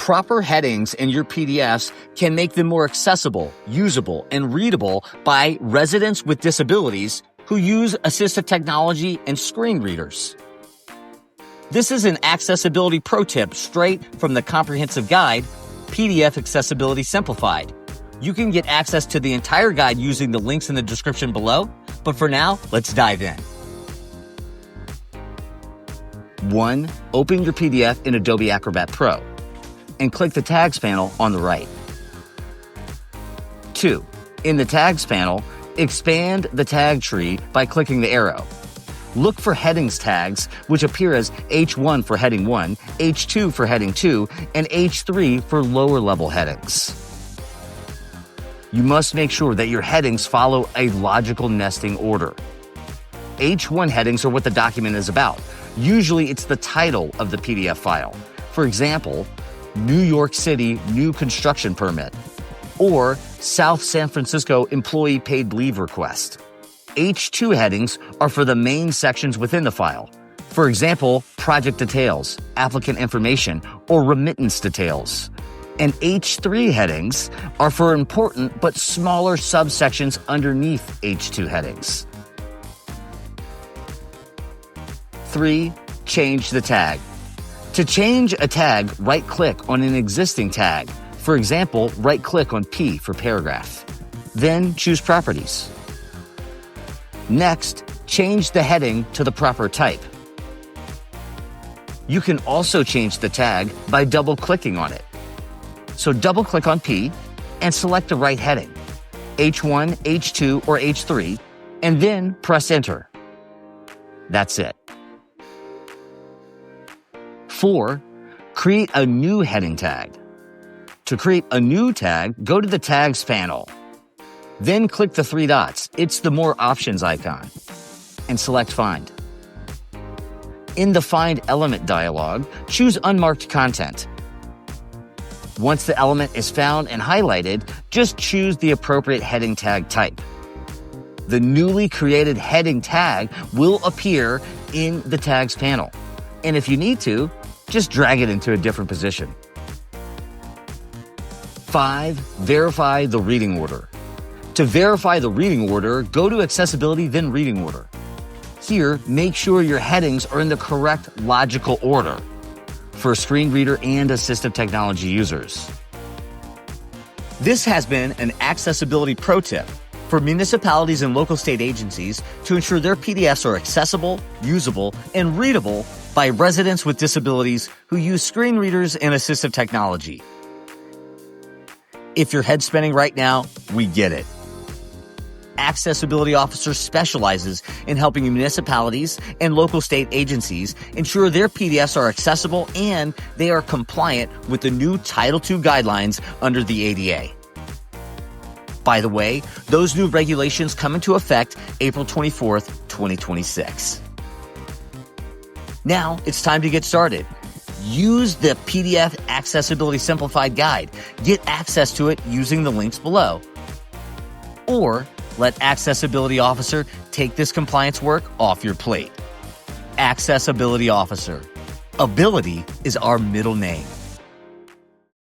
Proper headings in your PDFs can make them more accessible, usable, and readable by residents with disabilities who use assistive technology and screen readers. This is an accessibility pro tip straight from the comprehensive guide, PDF Accessibility Simplified. You can get access to the entire guide using the links in the description below, but for now, let's dive in. 1. Open your PDF in Adobe Acrobat Pro and click the Tags panel on the right. 2. In the Tags panel, expand the tag tree by clicking the arrow. Look for headings tags, which appear as H1 for heading 1, H2 for heading 2, and H3 for lower level headings. You must make sure that your headings follow a logical nesting order. H1 headings are what the document is about. Usually it's the title of the PDF file. For example, New York City New Construction Permit, or South San Francisco Employee Paid Leave Request. H2 headings are for the main sections within the file. For example, project details, applicant information, or remittance details. And H3 headings are for important but smaller subsections underneath H2 headings. 3. Change the tag. To change a tag, right-click on an existing tag. For example, right-click on P for paragraph. Then choose Properties. Next, change the heading to the proper type. You can also change the tag by double-clicking on it. So double-click on P and select the right heading, H1, H2, or H3, and then press Enter. That's it. 4. Create a new heading tag. To create a new tag, go to the Tags panel. Then click the 3 dots. It's the More Options icon. And select Find. In the Find Element dialog, choose Unmarked Content. Once the element is found and highlighted, just choose the appropriate heading tag type. The newly created heading tag will appear in the Tags panel. And if you need to, just drag it into a different position. 5. Verify the reading order. To verify the reading order, go to Accessibility, then Reading Order. Here, make sure your headings are in the correct logical order for screen reader and assistive technology users. This has been an accessibility pro tip for municipalities and local state agencies to ensure their PDFs are accessible, usable, and readable by residents with disabilities who use screen readers and assistive technology. If your head's spinning right now, we get it. Accessibility Officer specializes in helping municipalities and local state agencies ensure their PDFs are accessible and they are compliant with the new Title II guidelines under the ADA. By the way, those new regulations come into effect April 24th, 2026. Now it's time to get started. Use the PDF Accessibility Simplified guide. Get access to it using the links below. Or let Accessibility Officer take this compliance work off your plate. Accessibility Officer. Ability is our middle name.